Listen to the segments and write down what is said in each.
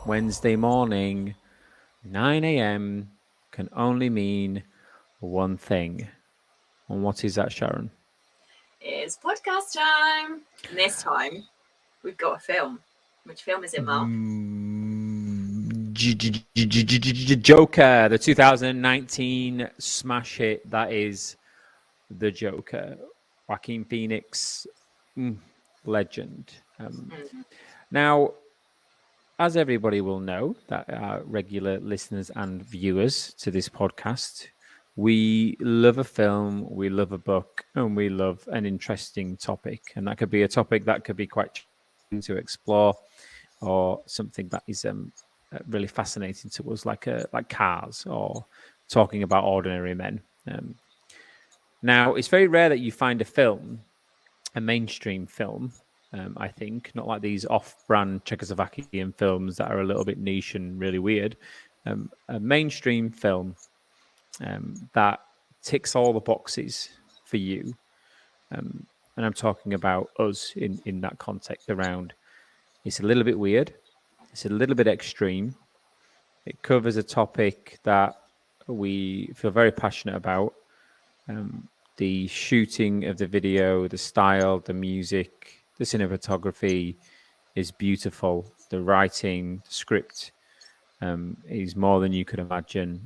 Wednesday morning, 9 a.m. can only mean one thing. And what is that, Sharon? It's podcast time. And this time, we've got a film. Which film is it, Mark? Joker, the 2019 smash hit that is The Joker. Joaquin Phoenix, legend. Now, as everybody will know, that are regular listeners and viewers to this podcast, we love a film, we love a book, and we love an interesting topic. And that could be a topic that could be quite challenging to explore, or something that is really fascinating to us, like cars or talking about ordinary men. Now, it's very rare that you find a mainstream film, I think, not like these off-brand Czechoslovakian films that are a little bit niche and really weird. A mainstream film that ticks all the boxes for you. And I'm talking about us in that context around. It's a little bit weird. It's a little bit extreme. It covers a topic that we feel very passionate about. The shooting of the video, the style, the music, the cinematography is beautiful. The writing, the script is more than you could imagine.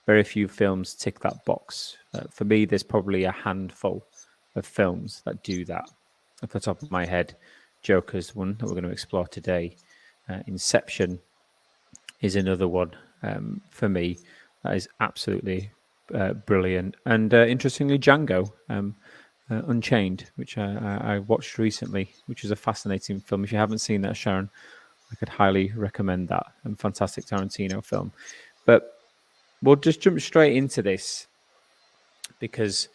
Very few films tick that box. For me, there's probably a handful of films that do that. Off the top of my head, Joker's one that we're going to explore today. Inception is another one for me that is absolutely brilliant. And interestingly, Django Unchained, which I watched recently, which is a fascinating film. If you haven't seen that, Sharon, I could highly recommend that. Fantastic Tarantino film. But we'll just jump straight into this because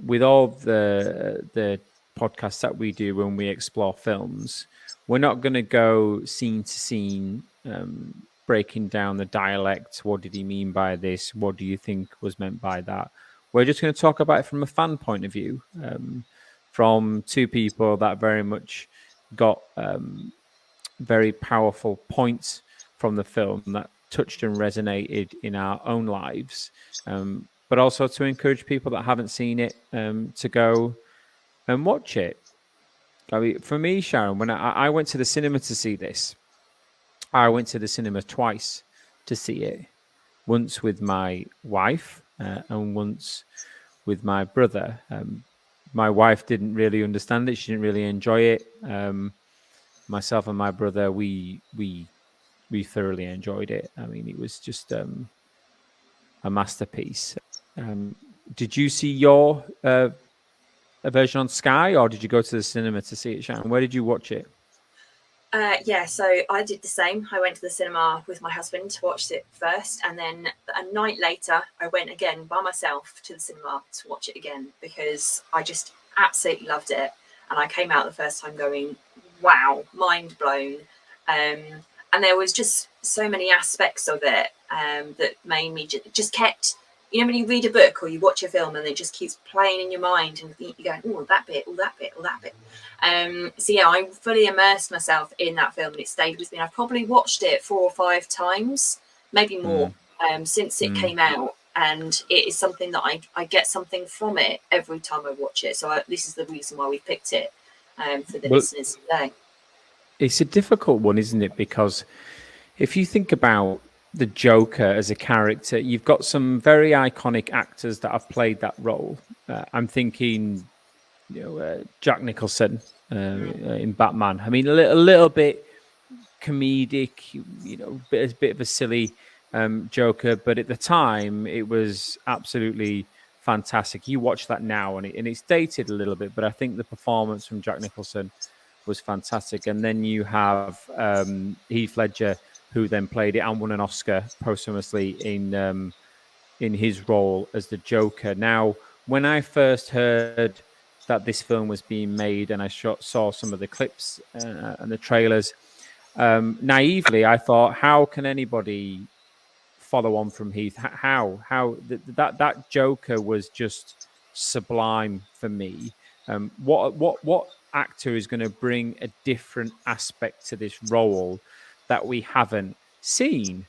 with all the podcasts that we do when we explore films, we're not going to go scene to scene, breaking down the dialect. What did he mean by this? What do you think was meant by that? We're just going to talk about it from a fan point of view, from two people that very much got very powerful points from the film that touched and resonated in our own lives, but also to encourage people that haven't seen it to go and watch it. I mean, for me, Sharon, when I went to the cinema to see this, I went to the cinema twice to see it. Once with my wife and once with my brother. My wife didn't really understand it. She didn't really enjoy it. Myself and my brother, we thoroughly enjoyed it. I mean, it was just a masterpiece. Did you see your a version on Sky, or did you go to the cinema to see it, Sharon? Where did you watch it? Yeah, so I did the same. I went to the cinema with my husband to watch it first, and then a night later, I went again by myself to the cinema to watch it again because I just absolutely loved it. And I came out the first time going, wow, mind blown. And there was just so many aspects of it that made me just kept, you know, when you read a book or you watch a film and it just keeps playing in your mind and you're going, oh, that bit, oh, that bit, oh, that bit. So yeah, I fully immersed myself in that film and it stayed with me. I've probably watched it 4 or 5 times, maybe more, since it came out. And it is something that I get something from it every time I watch it. So this is the reason why we picked it for the listeners today. It's a difficult one, isn't it? Because if you think about the Joker as a character, you've got some very iconic actors that have played that role. I'm thinking, Jack Nicholson in Batman. I mean, a little bit comedic, a bit of a silly Joker, but at the time it was absolutely fantastic. You watch that now and it's dated a little bit, but I think the performance from Jack Nicholson was fantastic. And then you have Heath Ledger, who then played it and won an Oscar posthumously in his role as the Joker. Now, when I first heard that this film was being made and I saw some of the clips and the trailers, naively, I thought, how can anybody follow on from Heath? How that Joker was just sublime for me. What actor is going to bring a different aspect to this role that we haven't seen.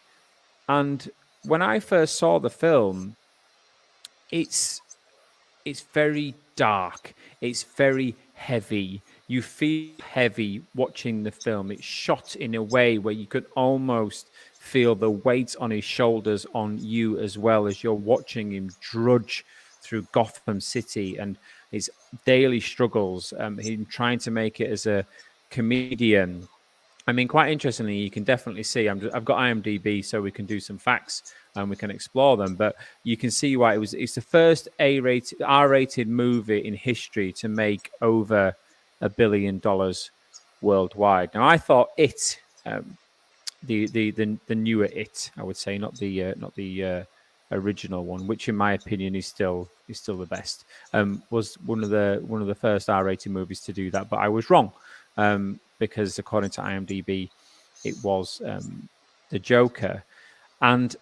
And when I first saw the film, it's very dark. It's very heavy. You feel heavy watching the film. It's shot in a way where you could almost feel the weight on his shoulders on you as well as you're watching him drudge through Gotham City and his daily struggles. Him trying to make it as a comedian. I mean, quite interestingly, you can definitely see. I've got IMDb, so we can do some facts and we can explore them. But you can see why it's the first R-rated movie in history to make over $1 billion worldwide. Now, I thought the newer It, I would say, not the original one, which in my opinion is still the best. Was one of the first R-rated movies to do that, but I was wrong. Because according to IMDb, it was the Joker. And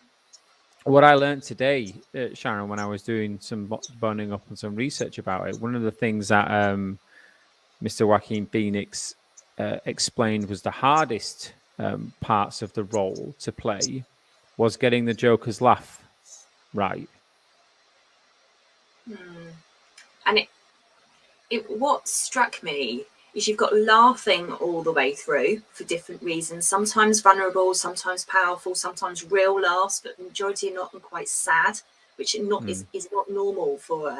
what I learned today, Sharon, when I was doing some boning up and some research about it, one of the things that Mr. Joaquin Phoenix explained was the hardest parts of the role to play was getting the Joker's laugh right. And what struck me is you've got laughing all the way through for different reasons, sometimes vulnerable, sometimes powerful, sometimes real laughs, but the majority are not quite sad, which is not normal for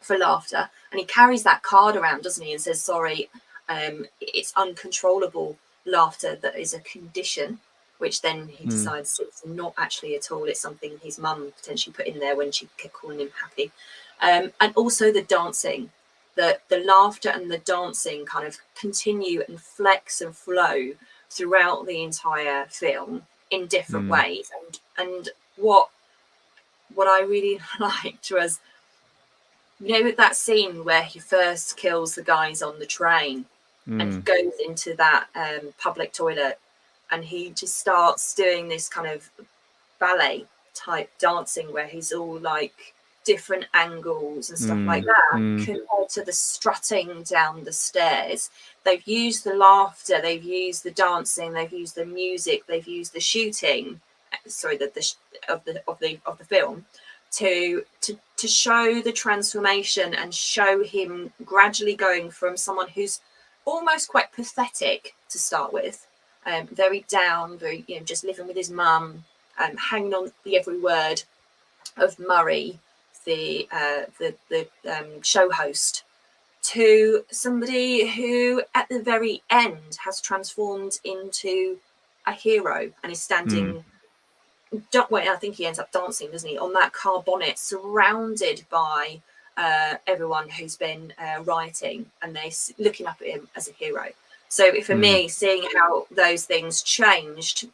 laughter. And he carries that card around, doesn't he, and says, sorry, it's uncontrollable laughter that is a condition, which then he decides it's not actually at all. It's something his mum potentially put in there when she kept calling him happy. And also the dancing. The laughter and the dancing kind of continue and flex and flow throughout the entire film in different ways. And what I really liked was, that scene where he first kills the guys on the train and goes into that public toilet, and he just starts doing this kind of ballet type dancing where he's all like different angles and stuff like that, compared to the strutting down the stairs. They've used the laughter, they've used the dancing, they've used the music, they've used the shooting, of the film to show the transformation and show him gradually going from someone who's almost quite pathetic to start with, very down, very just living with his mum, hanging on the every word of Murray, the show host, to somebody who at the very end has transformed into a hero and is standing I think he ends up dancing, doesn't he, on that car bonnet, surrounded by everyone who's been rioting, and they're looking up at him as a hero. So for me, seeing how those things changed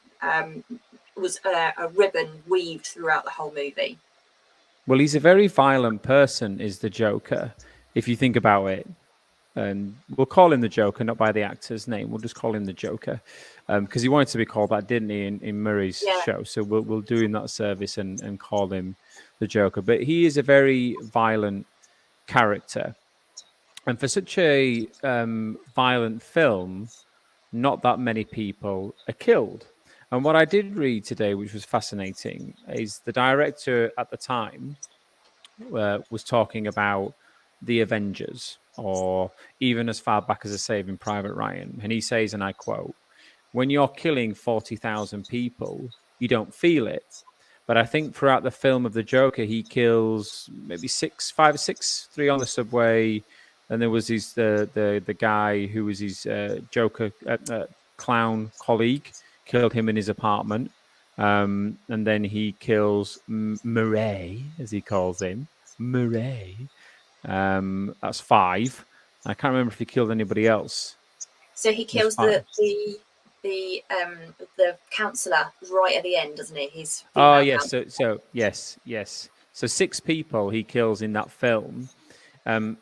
was a ribbon weaved throughout the whole movie. Well, he's a very violent person, is the Joker, if you think about it. And we'll call him the Joker, not by the actor's name. We'll just call him the Joker, because he wanted to be called that, didn't he, in Murray's show? So we'll do him that service and call him the Joker. But he is a very violent character, and for such a violent film, not that many people are killed. And what I did read today, which was fascinating, is the director at the time was talking about the Avengers, or even as far back as a Saving Private Ryan. And he says, and I quote, when you're killing 40,000 people, you don't feel it. But I think throughout the film of the Joker, he kills maybe 5 or 6, 3 on the subway. And there was the guy who was his Joker clown colleague, killed him in his apartment. And then he kills Murray, as he calls him. Murray. That's 5. I can't remember if he killed anybody else. So he kills the counsellor right at the end, doesn't he? He's yes. So yes. So 6 people he kills in that film, and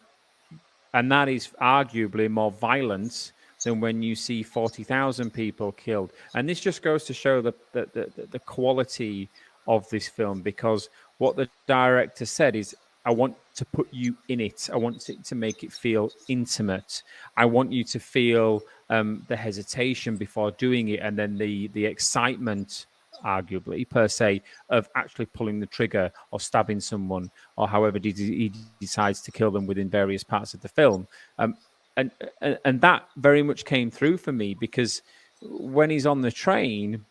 that is arguably more violent than when you see 40,000 people killed. And this just goes to show the quality of this film, because what the director said is, I want to put you in it. I want it to make it feel intimate. I want you to feel the hesitation before doing it, and then the excitement, arguably per se, of actually pulling the trigger or stabbing someone, or however he decides to kill them within various parts of the film. And and that very much came through for me, because when he's on the train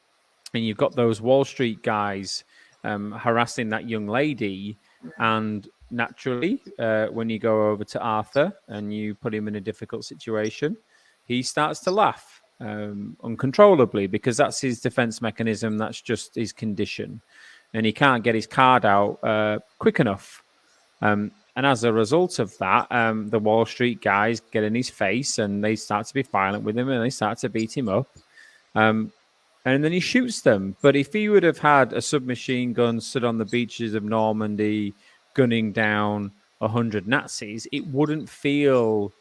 and you've got those Wall Street guys harassing that young lady, and naturally, when you go over to Arthur and you put him in a difficult situation, he starts to laugh uncontrollably, because that's his defense mechanism. That's just his condition, and he can't get his card out quick enough. And as a result of that, the Wall Street guys get in his face and they start to be violent with him and they start to beat him up. And then he shoots them. But if he would have had a submachine gun stood on the beaches of Normandy gunning down 100 Nazis, it wouldn't feel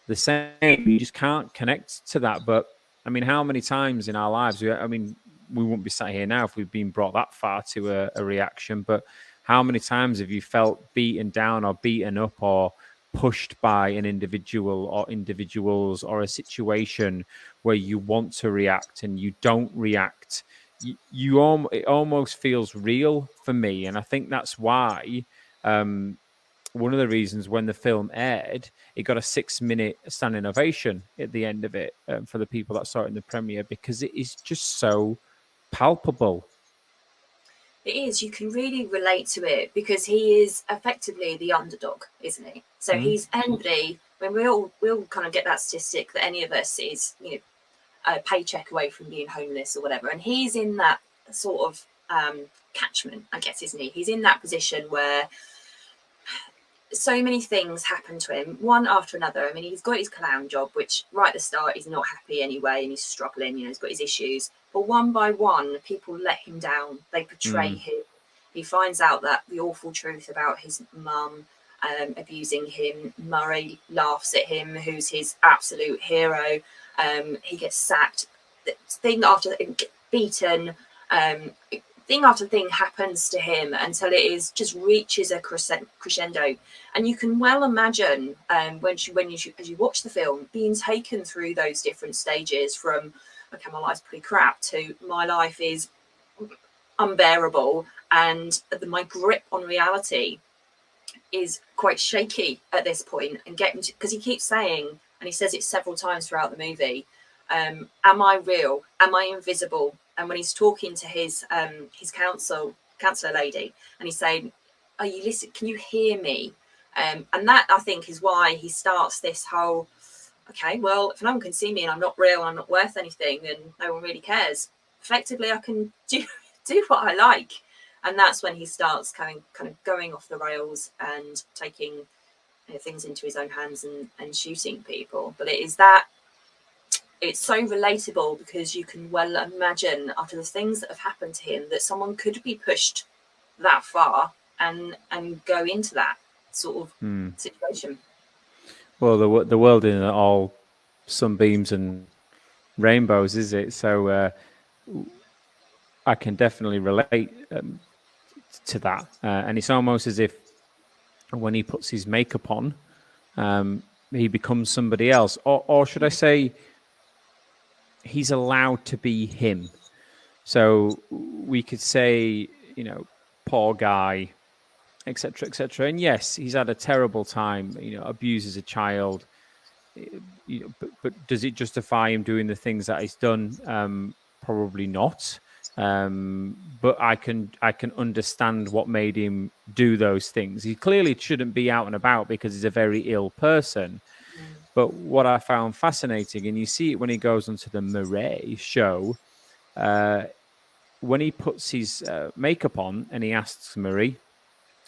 the same. You just can't connect to that. But I mean, how many times in our lives, we wouldn't be sat here now if we've been brought that far to a reaction. But how many times have you felt beaten down or beaten up or pushed by an individual or individuals or a situation where you want to react and you don't react? It almost feels real for me. And I think that's why one of the reasons when the film aired, it got a 6-minute standing ovation at the end of it for the people that saw it in the premiere, because it is just so palpable. It is. You can really relate to it because he is effectively the underdog, isn't he? So he's anybody. When we all kind of get that statistic that any of us is, a paycheck away from being homeless or whatever, and he's in that sort of catchment, I guess, isn't he? He's in that position where so many things happen to him, one after another. I mean, he's got his clown job, which right at the start he's not happy anyway, and he's struggling. He's got his issues. But one by one, people let him down. They betray him. He finds out that the awful truth about his mum abusing him. Murray laughs at him, who's his absolute hero. He gets sacked. Thing after beaten. Thing after thing happens to him until it just reaches a crescendo, and you can well imagine as you watch the film, being taken through those different stages from, okay, my life's pretty crap, to my life is unbearable, and my grip on reality is quite shaky at this point. And because he keeps saying, and he says it several times throughout the movie, am I real? Am I invisible? And when he's talking to his counselor lady, and he's saying, "Are you listening? Can you hear me?" And that, I think, is why he starts this whole, okay, well, if no one can see me and I'm not real, I'm not worth anything, then no one really cares. Effectively, I can do what I like, and that's when he starts kind of going off the rails and taking things into his own hands and shooting people. But it is that. It's so relatable because you can well imagine, after the things that have happened to him, that someone could be pushed that far and go into that sort of situation. Well, the world isn't all sunbeams and rainbows, is it? So I can definitely relate to that. And it's almost as if when he puts his makeup on, he becomes somebody else. Or should I say, he's allowed to be him. So we could say, poor guy, etc., etc. And yes, he's had a terrible time, abuses a child, but does it justify him doing the things that he's done? Probably not. But I can understand what made him do those things. He clearly shouldn't be out and about because he's a very ill person. But what I found fascinating, and you see it when he goes onto the Murray show, when he puts his makeup on and he asks Murray,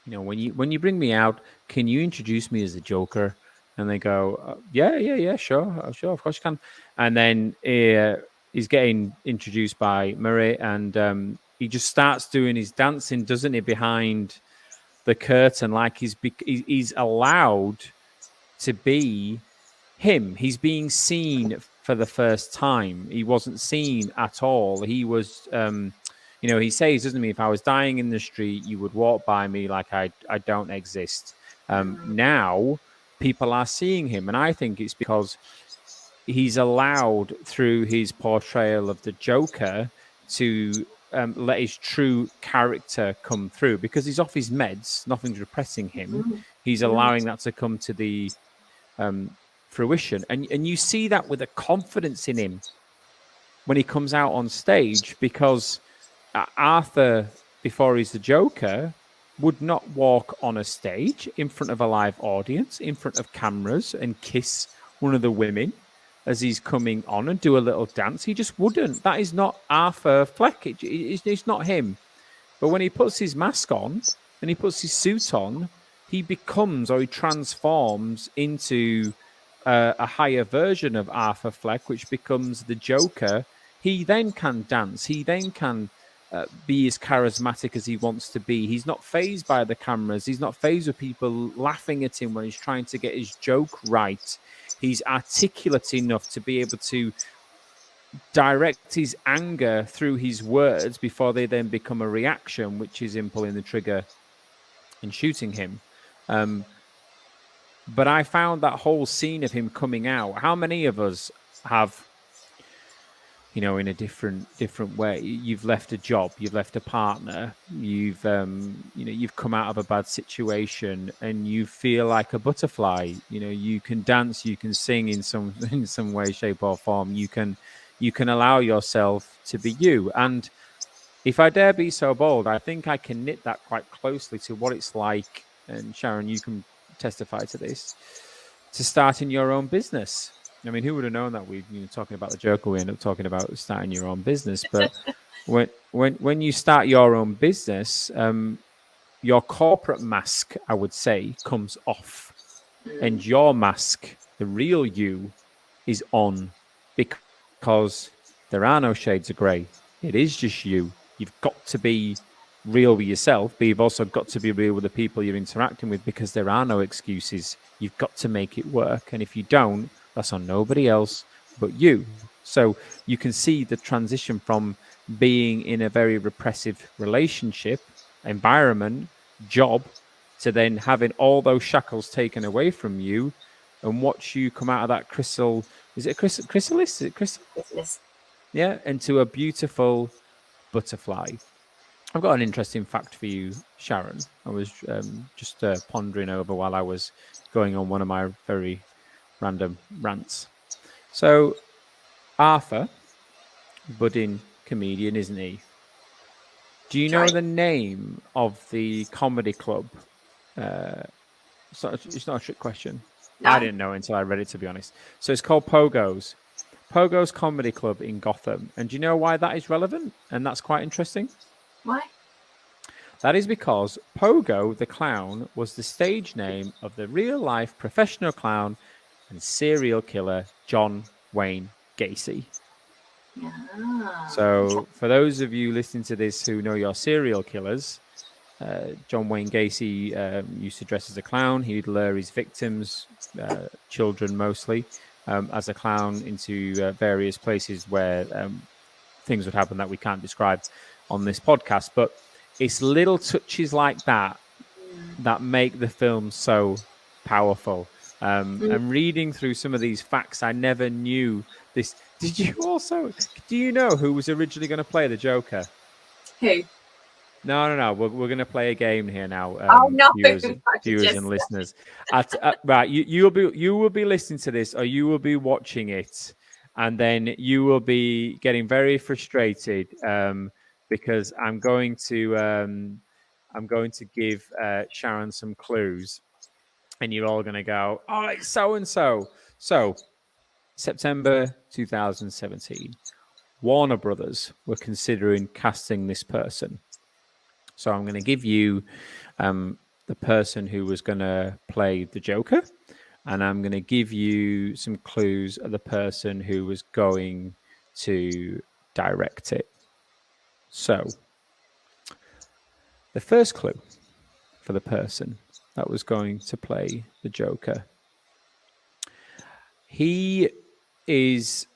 when you bring me out, can you introduce me as the Joker? And they go, yeah, sure, of course you can. And then he's getting introduced by Murray, and he just starts doing his dancing, doesn't he, behind the curtain, like he's allowed to be him. He's being seen for the first time. He wasn't seen at all. He was You know, he says, doesn't he, if I was dying in the street, you would walk by me like I don't exist. Now people are seeing him, and I think it's because he's allowed, through his portrayal of the Joker, to let his true character come through, because he's off his meds, nothing's repressing him. He's allowing that to come to the fruition, and you see that with a confidence in him when he comes out on stage, because Arthur, before he's the Joker, would not walk on a stage in front of a live audience, in front of cameras, and kiss one of the women as he's coming on and do a little dance. He just wouldn't. That is not Arthur Fleck. It's not him. But when he puts his mask on and he puts his suit on, he becomes, or he transforms into a higher version of Arthur Fleck, which becomes the Joker. He then can dance. He then can be as charismatic as he wants to be. He's not fazed by the cameras. He's not fazed with people laughing at him when he's trying to get his joke right. He's articulate enough to be able to direct his anger through his words before they then become a reaction, which is him pulling the trigger and shooting him. But I found that whole scene of him coming out. How many of us have, you know, in a different way, you've left a job, you've left a partner, you've you've come out of a bad situation, and you feel like a butterfly. You know, you can dance, you can sing in some way, shape, or form. You can allow yourself to be you. And if I dare be so bold, I think I can knit that quite closely to what it's like. And Sharon, you can testify to this, to starting your own business. I mean, who would have known that we, talking about the Joker, we end up talking about starting your own business. But when you start your own business, your corporate mask, I would say, comes off, and your mask, the real you, is on, because there are no shades of grey. It is just you. You've got to be real with yourself, but you've also got to be real with the people you're interacting with, because there are no excuses. You've got to make it work, and if you don't, that's on nobody else but you. So you can see the transition from being in a very repressive relationship, environment, job, to then having all those shackles taken away from you, and watch you come out of that chrysalis? Is it chrysalis? Is it crystal? Chrysalis. Yeah, into a beautiful butterfly. I've got an interesting fact for you, Sharon. I was just pondering over while I was going on one of my very random rants. So, Arthur, budding comedian, isn't he? Do you know the name of the comedy club? It's not a trick question. No. I didn't know until I read it, to be honest. So it's called Pogo's. Pogo's Comedy Club in Gotham. And do you know why that is relevant? And that's quite interesting. Why? That is because Pogo the Clown was the stage name of the real-life professional clown and serial killer John Wayne Gacy. Yeah. So for those of you listening to this who know your serial killers, John Wayne Gacy used to dress as a clown. He'd lure his victims, children mostly, as a clown into various places where things would happen that we can't describe on this podcast. But it's little touches like that that make the film so powerful. And reading through some of these facts, I never knew this. Do you know who was originally going to play the Joker? Who? No. We're going to play a game here now. Viewers and listeners. Right, you will be listening to this, or you will be watching it, and then you will be getting very frustrated because I'm going to give Sharon some clues, and you're all going to go, "Oh, it's so and so." So, September 2017, Warner Brothers were considering casting this person. So I'm going to give you the person who was going to play the Joker, and I'm going to give you some clues of the person who was going to direct it. So the first clue for the person that was going to play the Joker, he is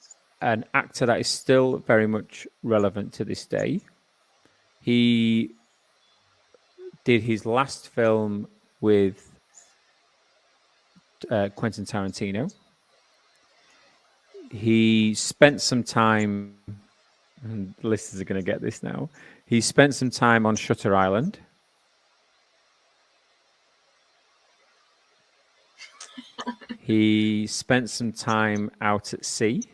an actor that is still very much relevant to this day. He did his last film with Quentin Tarantino. He spent some time, and the listeners are going to get this now. He spent some time on Shutter Island. He spent some time out at sea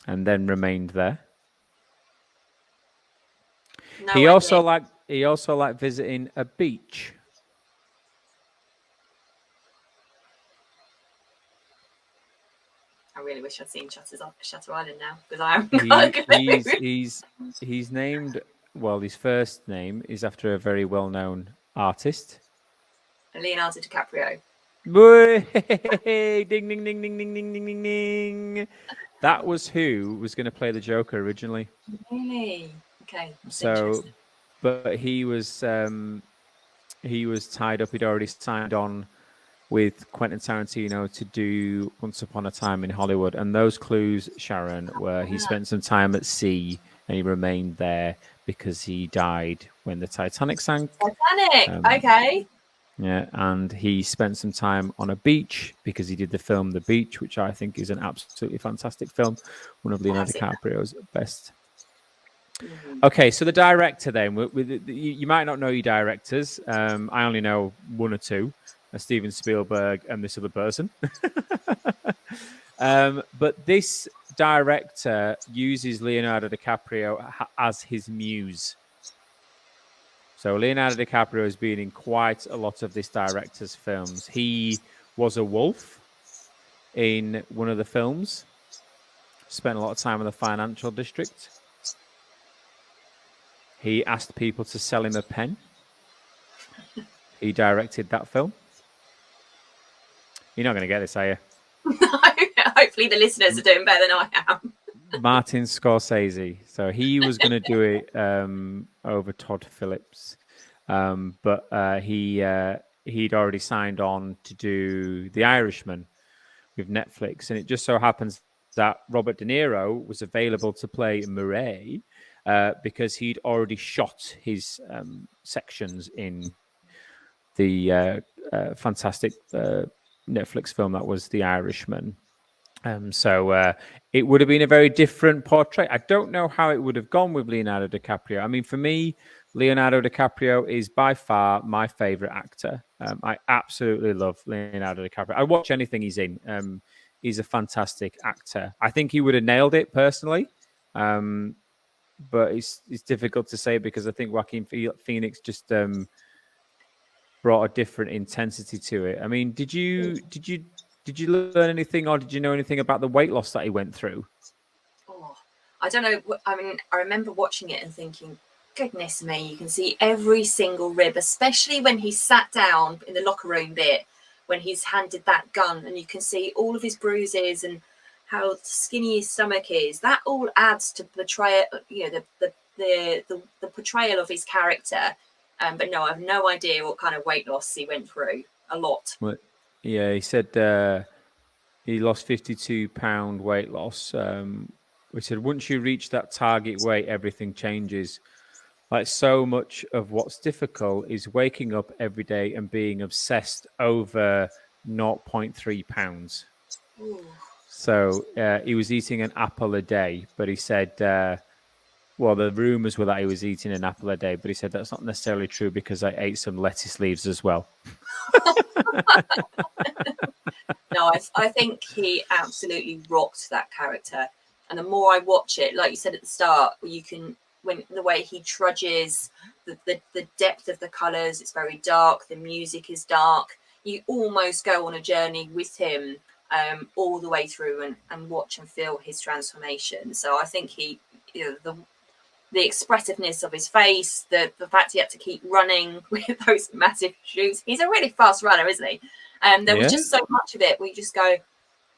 and then remained there. No He idea. also liked visiting a beach. I really wish I'd seen Shutter Island now, because I haven't got a clue. He's named, well, his first name is after a very well-known artist. Leonardo Dicaprio. Ding, ding, ding, ding, ding, ding, ding, ding, ding. That was who was going to play the Joker originally. Really? Okay. So, but he was tied up. He'd already signed on with Quentin Tarantino to do Once Upon a Time in Hollywood. And those clues, Sharon, were he spent some time at sea and he remained there because he died when the Titanic sank. Titanic, okay. Yeah, and he spent some time on a beach because he did the film The Beach, which I think is an absolutely fantastic film, one of Leonardo DiCaprio's best. Mm-hmm. Okay, so the director then, you might not know your directors. I only know one or two, Steven Spielberg and this other person. But this director uses Leonardo DiCaprio as his muse. So Leonardo DiCaprio has been in quite a lot of this director's films. He was a wolf in one of the films. Spent a lot of time in the financial district. He asked people to sell him a pen. He directed that film. You're not going to get this, are you? Hopefully the listeners are doing better than I am. Martin Scorsese. So he was going to do it over Todd Phillips, but he'd already signed on to do The Irishman with Netflix, and it just so happens that Robert De Niro was available to play Murray because he'd already shot his sections in the fantastic Netflix film that was The Irishman. So it would have been a very different portrait. I don't know how it would have gone with Leonardo DiCaprio. I mean, for me, Leonardo DiCaprio is by far my favorite actor. I absolutely love Leonardo DiCaprio. I watch anything he's in. He's a fantastic actor. I think he would have nailed it personally. But it's difficult to say because I think Joaquin Phoenix just brought a different intensity to it. I mean, did you learn anything, or did you know anything about the weight loss that he went through? Oh, I don't know. I mean, I remember watching it and thinking, goodness me, you can see every single rib, especially when he sat down in the locker room bit, when he's handed that gun, and you can see all of his bruises and how skinny his stomach is. That all adds to portray, the portrayal of his character. But no, I have no idea what kind of weight loss he went through. A lot. Well, yeah, he said he lost 52-pound weight loss. We said once you reach that target weight, everything changes. Like so much of what's difficult is waking up every day and being obsessed over 0.3 pounds. Ooh. So he was eating an apple a day, but he said, well, the rumors were that he was eating an apple a day, but he said that's not necessarily true because I ate some lettuce leaves as well. No, I think he absolutely rocked that character. And the more I watch it, like you said at the start, you can, when the way he trudges, the depth of the colours, it's very dark, the music is dark. You almost go on a journey with him all the way through and watch and feel his transformation. So I think he, the expressiveness of his face, the fact he had to keep running with those massive shoes. He's a really fast runner, isn't he? And there was just so much of it where you just go,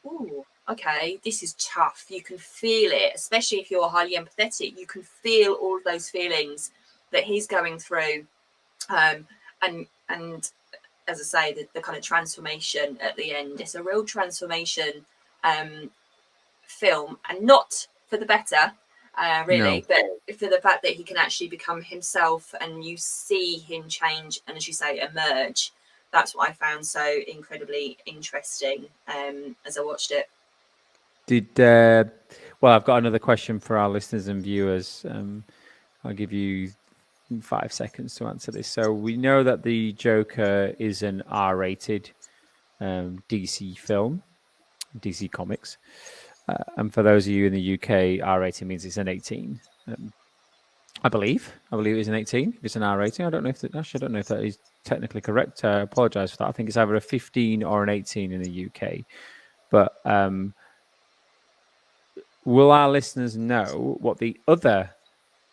ooh, okay, this is tough. You can feel it, especially if you're highly empathetic. You can feel all of those feelings that he's going through. And as I say, the kind of transformation at the end, it's a real transformation film, and not for the better. really. No. But for the fact that he can actually become himself and you see him change and, as you say, emerge, that's what I found so incredibly interesting as I watched it. Well, I've got another question for our listeners and viewers. I'll give you 5 seconds to answer this. So we know that the Joker is an R-rated DC film, DC Comics. And for those of you in the UK, R-rated means it's an 18. I believe it is an 18. If it's an R rating, I don't know if that is technically correct. I apologize for that. I think it's either a 15 or an 18 in the UK. But will our listeners know what the other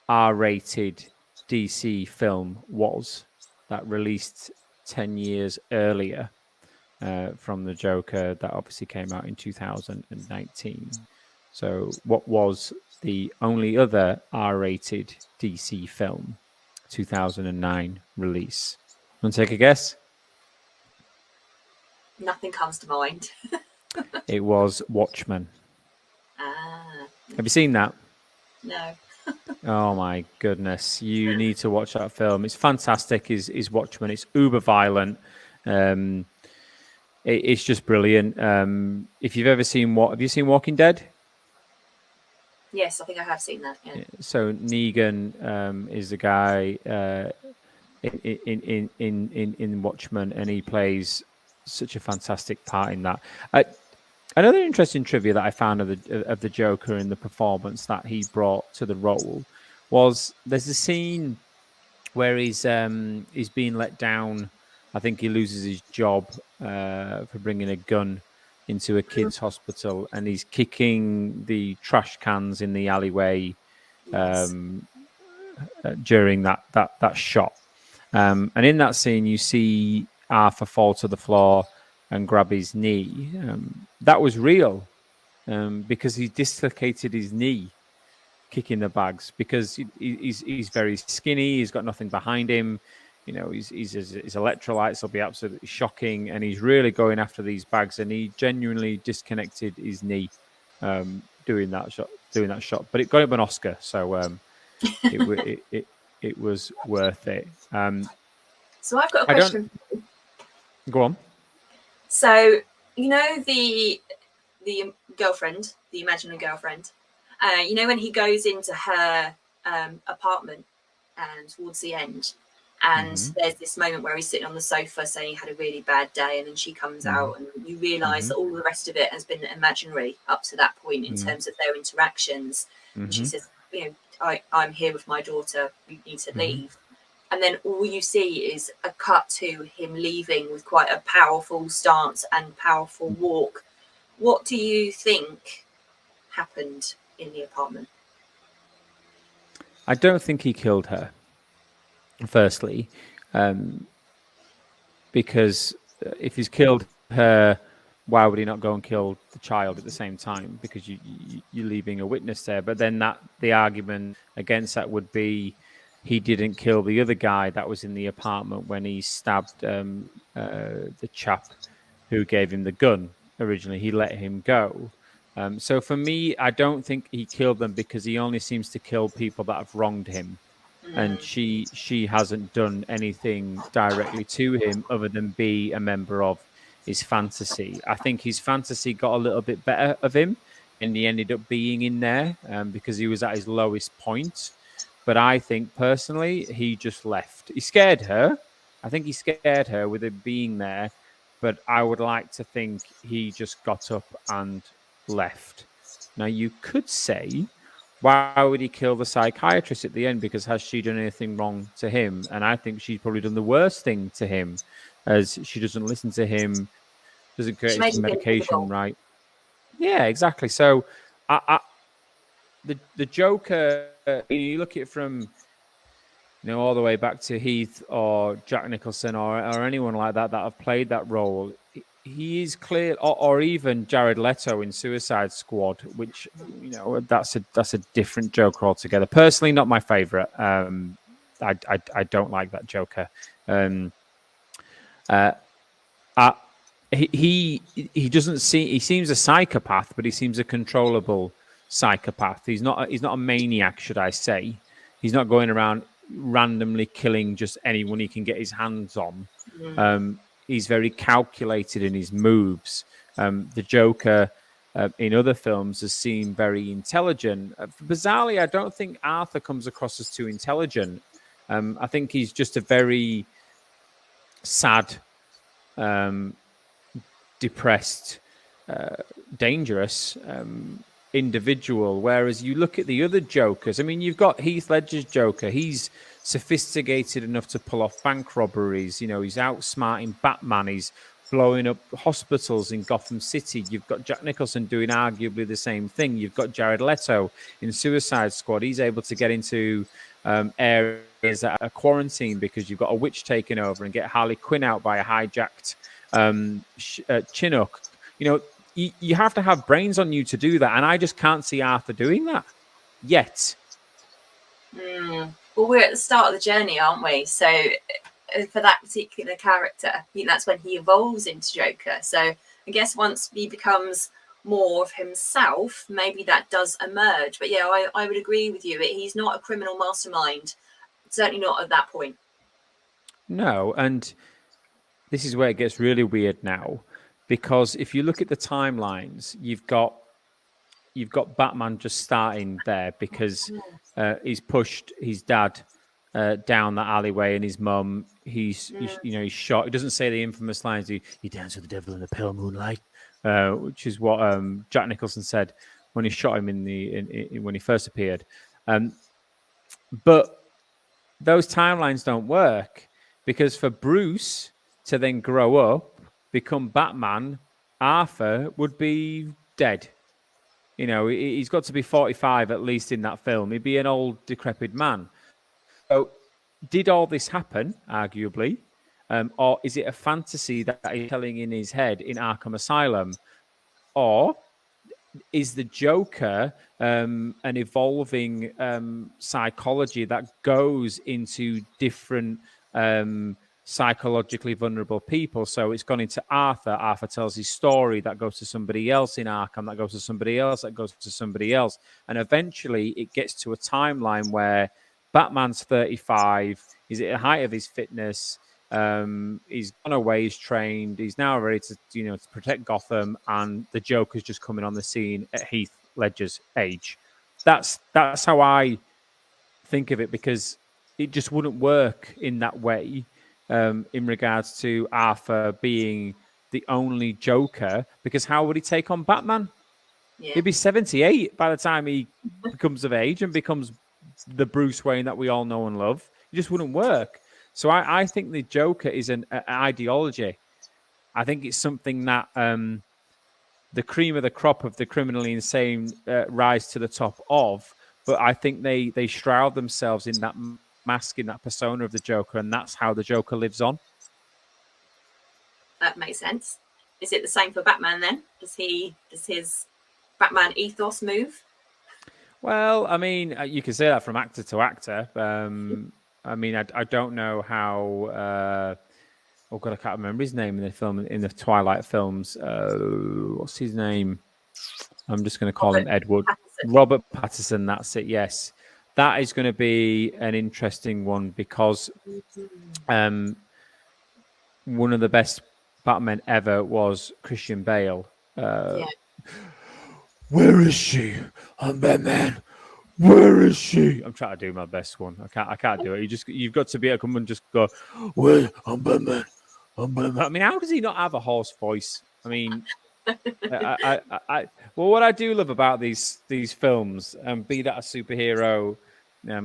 R-rated DC film was that released 10 years earlier from the Joker that obviously came out in 2019? So what was the only other R-rated DC film 2009 release? Want to take a guess? Nothing comes to mind. It was Watchmen. Ah. Have you seen that? No. Oh my goodness. You need to watch that film. It's fantastic, is Watchmen. It's uber violent. It's just brilliant. If you've ever seen have you seen Walking Dead? Yes, I think I have seen that. Yeah. So Negan is the guy in Watchmen, and he plays such a fantastic part in that. Another interesting trivia that I found of the Joker and the performance that he brought to the role was there's a scene where he's being let down. I think he loses his job for bringing a gun into a kid's hospital, and he's kicking the trash cans in the alleyway during that shot. And in that scene, you see Arthur fall to the floor and grab his knee. That was real because he dislocated his knee kicking the bags because he's very skinny. He's got nothing behind him. You know, his electrolytes will be absolutely shocking, and he's really going after these bags. And he genuinely disconnected his knee doing that shot. But it got him an Oscar, so it was worth it. So I've got a question. Go on. So you know the girlfriend, the imaginary girlfriend. You know when he goes into her apartment and towards the end. And there's this moment where he's sitting on the sofa saying he had a really bad day, and then she comes out, and you realise that all the rest of it has been imaginary up to that point in terms of their interactions. And she says, you know, I'm here with my daughter, you need to leave. And then all you see is a cut to him leaving with quite a powerful stance and powerful walk. What do you think happened in the apartment? I don't think he killed her. Firstly, because if he's killed her, why would he not go and kill the child at the same time? Because you're leaving a witness there. But then the argument against that would be he didn't kill the other guy that was in the apartment when he stabbed the chap who gave him the gun originally. He let him go. So for me, I don't think he killed them because he only seems to kill people that have wronged him. And she hasn't done anything directly to him other than be a member of his fantasy. I think his fantasy got a little bit better of him, and he ended up being in there because he was at his lowest point. But I think personally, he just left. He scared her. I think he scared her with it being there. But I would like to think he just got up and left. Now, you could say, why would he kill the psychiatrist at the end? Because has she done anything wrong to him? And I think she's probably done the worst thing to him, as she doesn't listen to him, doesn't create his medication right. Yeah, exactly. So the Joker, you look at it from all the way back to Heath or Jack Nicholson or anyone like that have played that role. He is clear, or even Jared Leto in Suicide Squad, which that's a different Joker altogether. Personally, not my favorite. I don't like that Joker. He doesn't see. He seems a psychopath, but he seems a controllable psychopath. He's not a maniac, should I say. He's not going around randomly killing just anyone he can get his hands on. He's very calculated in his moves. The Joker in other films has seemed very intelligent. Bizarrely, I don't think Arthur comes across as too intelligent. I think he's just a very sad, depressed, dangerous individual. Whereas you look at the other Jokers, I mean, you've got Heath Ledger's Joker. He's sophisticated enough to pull off bank robberies. You know, he's outsmarting Batman. He's blowing up hospitals in Gotham City. You've got Jack Nicholson doing arguably the same thing. You've got Jared Leto in Suicide Squad. He's able to get into areas that are quarantined because you've got a witch taking over and get Harley Quinn out by a hijacked Chinook. You know, you have to have brains on you to do that. And I just can't see Arthur doing that yet. Well, we're at the start of the journey, aren't we? So for that particular character, I think that's when he evolves into Joker. So I guess once he becomes more of himself, maybe that does emerge. But yeah, I would agree with you. He's not a criminal mastermind. Certainly not at that point. No, and this is where it gets really weird now, because if you look at the timelines, you've got Batman just starting there because he's pushed his dad down that alleyway, and his mum, he's shot. He doesn't say the infamous lines, he danced with the devil in the pale moonlight, which is what Jack Nicholson said when he shot him when he first appeared. But those timelines don't work, because for Bruce to then grow up, become Batman, Arthur would be dead. You know, he's got to be 45 at least in that film. He'd be an old, decrepit man. So, did all this happen, arguably? Or is it a fantasy that he's telling in his head in Arkham Asylum? Or is the Joker an evolving psychology that goes into different psychologically vulnerable people? So it's gone into Arthur. Arthur tells his story, that goes to somebody else in Arkham, that goes to somebody else, that goes to somebody else. And eventually it gets to a timeline where Batman's 35, he's at the height of his fitness, he's gone away, he's trained, he's now ready to protect Gotham, and the Joker's just coming on the scene at Heath Ledger's age. That's how I think of it, because it just wouldn't work in that way in regards to Arthur being the only Joker, because how would he take on Batman? Yeah. He'd be 78 by the time he becomes of age and becomes the Bruce Wayne that we all know and love. It just wouldn't work. So I think the Joker is an ideology. I think it's something that the cream of the crop of the criminally insane rise to the top of. But I think they shroud themselves in that mask, in that persona of the Joker, and that's how the Joker lives on. That makes sense. Is it the same for Batman then? Does his Batman ethos move? Well, I mean, you can say that from actor to actor. I mean, I don't know how. Oh God, I can't remember his name in the Twilight films. What's his name? I'm just going to call him Edward. Robert Pattinson. That's it. Yes, that is going to be an interesting one, because one of the best Batman ever was Christian Bale. Yeah. Where is she? I'm Batman. Where is she? I'm trying to do my best one. I can't do it. You've got to be able to come and just go, where? I'm Batman. I'm Batman. I mean, how does he not have a hoarse voice? I mean, well, what I do love about these films, be that a superhero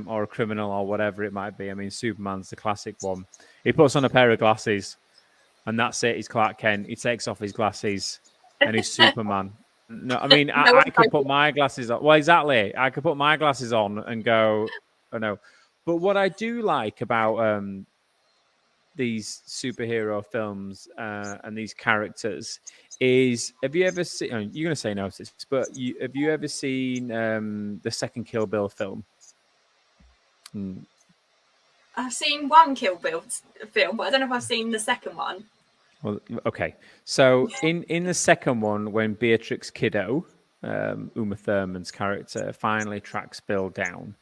or a criminal or whatever it might be. I mean, Superman's the classic one. He puts on a pair of glasses, and that's it. He's Clark Kent. He takes off his glasses, and he's Superman. No, I mean, I could put my glasses on. Well, exactly. I could put my glasses on and go, oh no. But what I do like about these superhero films and these characters is, have you ever seen, you're going to say no to this, but have you ever seen the second Kill Bill film? I've seen one Kill Bill film, but I don't know if I've seen the second one. Well, okay. So in the second one, when Beatrix Kiddo Uma Thurman's character, finally tracks Bill down,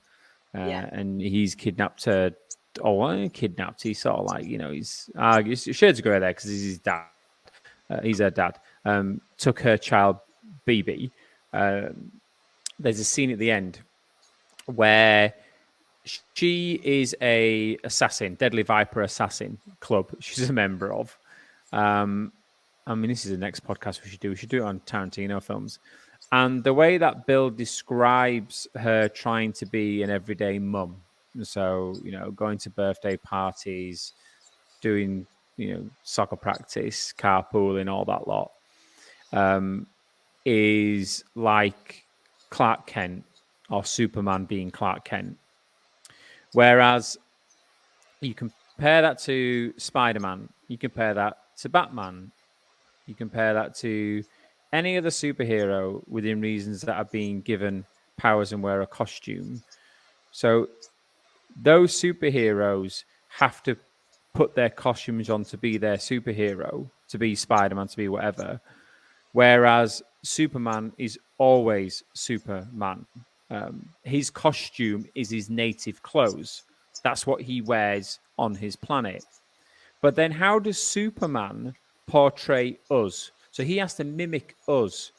Yeah. and he's kidnapped her. Or kidnapped. He's sort of like, he's shades of grey there because he's his dad. He's her dad. Took her child, BB. There's a scene at the end where she is a assassin, Deadly Viper Assassin Club. She's a member of. I mean, this is the next podcast we should do. We should do it on Tarantino films. And the way that Bill describes her trying to be an everyday mum. So, going to birthday parties, doing, soccer practice, carpooling, all that lot, is like Clark Kent or Superman being Clark Kent. Whereas you compare that to Spider-Man, you compare that to Batman, you compare that to any other superhero within reasons that are being given powers and wear a costume. So those superheroes have to put their costumes on to be their superhero, to be Spider-Man, to be whatever. Whereas Superman is always Superman. His costume is his native clothes. That's what he wears on his planet. But then how does Superman portray us? So he has to mimic us.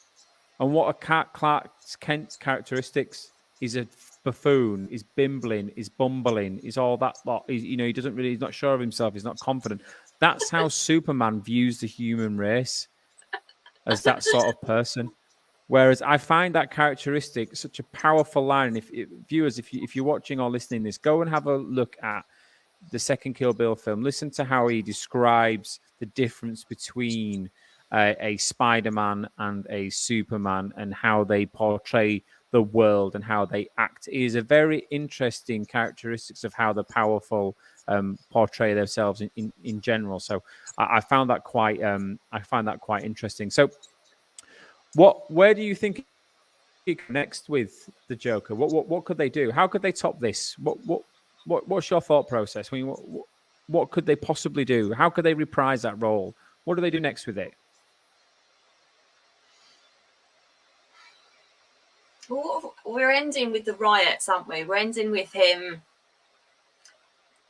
And what are Clark Kent's characteristics? He's a buffoon, he's bimbling, he's bumbling, he's all that lot. He doesn't really, he's not sure of himself, he's not confident. That's how Superman views the human race, as that sort of person. Whereas I find that characteristic such a powerful line. And if viewers, if you're watching or listening to this, go and have a look at the second Kill Bill film. Listen to how he describes the difference between a Spider-Man and a Superman and how they portray the world and how they act. It is a very interesting characteristics of how the powerful portray themselves in general. So I found that quite interesting. So where do you think it next with the Joker? What could they do? How could they top this? What's your thought process? I mean, what could they possibly do? How could they reprise that role? What do they do next with it? Well, we're ending with the riots, aren't we? We're ending with him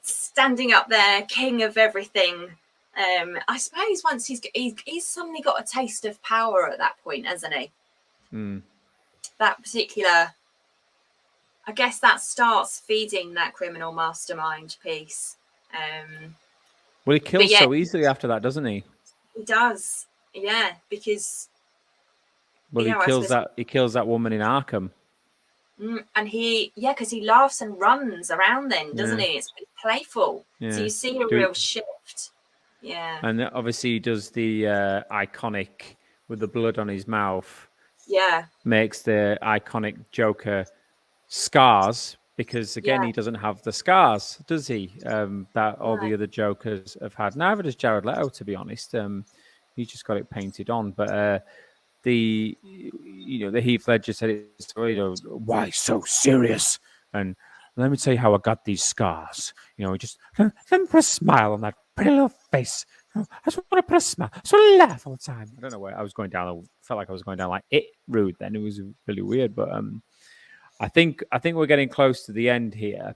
standing up there, king of everything. I suppose once he's suddenly got a taste of power at that point, hasn't he? That particular, I guess that starts feeding that criminal mastermind piece. Well, he kills so easily after that, doesn't he? He does, yeah, because. Well, he kills that woman in Arkham. And because he laughs and runs around then, doesn't he? It's playful. Yeah. So you see a real shift. Yeah. And obviously he does the iconic with the blood on his mouth. Yeah. Makes the iconic Joker scars because, again, he doesn't have the scars, does he? That all the other Jokers have had. Neither does Jared Leto, to be honest. He's just got it painted on. But the Heath Ledger said it's, why so serious? And let me tell you how I got these scars. Just let me put a smile on that pretty little face. I just want to put a smile. I just want to laugh all the time. I don't know where I was going down. I felt like I was going down like it rude then. It was really weird. But I think we're getting close to the end here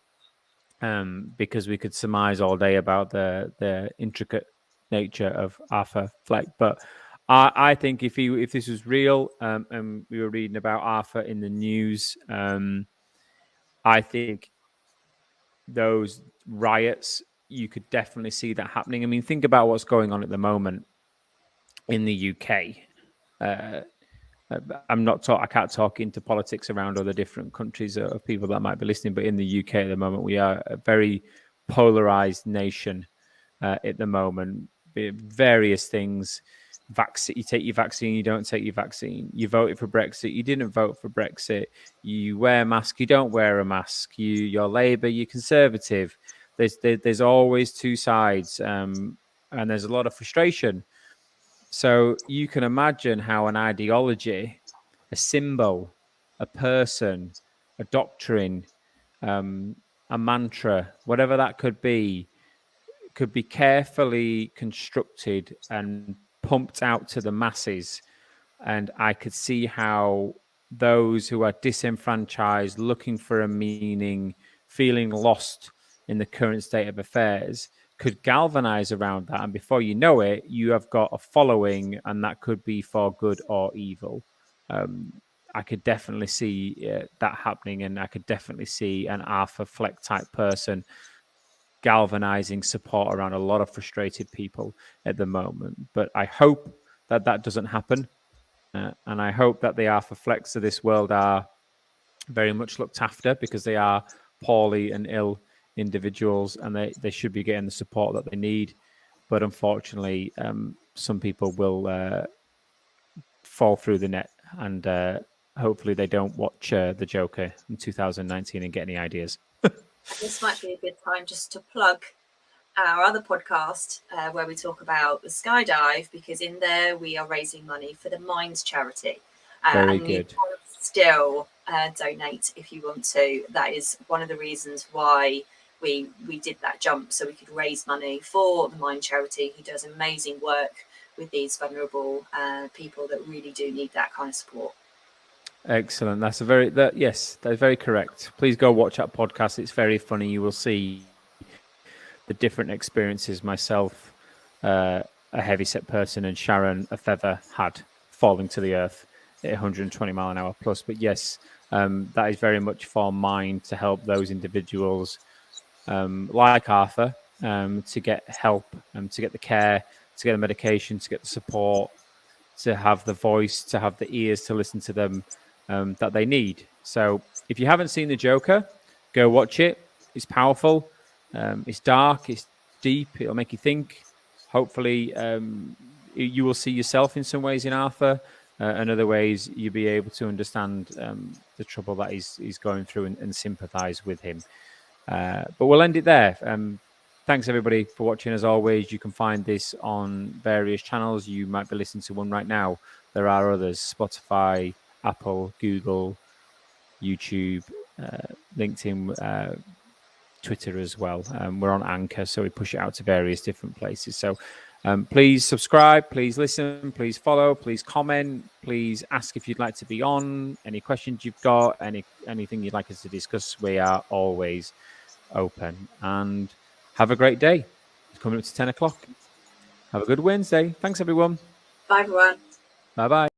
because we could surmise all day about the intricate nature of Arthur Fleck. But I think if this was real and we were reading about Arthur in the news, I think those riots, you could definitely see that happening. I mean, think about what's going on at the moment in the UK. I can't talk into politics around other different countries or people that might be listening, but in the UK at the moment, we are a very polarized nation at the moment. Various things. You take your vaccine, you don't take your vaccine. You voted for Brexit, you didn't vote for Brexit. You wear a mask, you don't wear a mask. You're Labour, you're Conservative. There's always two sides, and there's a lot of frustration. So you can imagine how an ideology, a symbol, a person, a doctrine, a mantra, whatever that could be carefully constructed and pumped out to the masses And I could see how those who are disenfranchised, looking for a meaning, feeling lost in the current state of affairs, could galvanize around that. And before you know it, you have got a following, and that could be for good or evil. I could definitely see that happening, and I could definitely see an Arthur Fleck type person galvanizing support around a lot of frustrated people at the moment. But I hope that that doesn't happen. And I hope that the Arthur Flecks of this world are very much looked after, because they are poorly and ill individuals, and they should be getting the support that they need. But unfortunately, some people will fall through the net, and hopefully they don't watch The Joker in 2019 and get any ideas. This might be a good time just to plug our other podcast where we talk about the skydive, because in there we are raising money for the Minds charity. Very and good. You can still donate if you want to. That is one of the reasons why we did that jump, so we could raise money for the Mind charity, who does amazing work with these vulnerable people that really do need that kind of support. Excellent. That's yes, that's very correct. Please go watch that podcast. It's very funny. You will see the different experiences myself, a heavyset person, and Sharon, a feather, had falling to the earth at 120 mile an hour plus. But yes, that is very much for Mind, to help those individuals like Arthur to get help, to get the care, to get the medication, to get the support, to have the voice, to have the ears to listen to them that they need. So if you haven't seen The Joker, go watch it. It's powerful. It's dark. It's deep. It'll make you think. Hopefully, you will see yourself in some ways in Arthur, and other ways you'll be able to understand the trouble that he's going through, and sympathize with him. But we'll end it there. Thanks, everybody, for watching. As always, you can find this on various channels. You might be listening to one right now. There are others: Spotify, Apple, Google, YouTube, LinkedIn, Twitter as well. We're on Anchor, so we push it out to various different places. So please subscribe, please listen, please follow, please comment, please ask if you'd like to be on, any questions you've got, anything you'd like us to discuss. We are always open. And have a great day. It's coming up to 10 o'clock. Have a good Wednesday. Thanks, everyone. Bye, everyone. Bye-bye.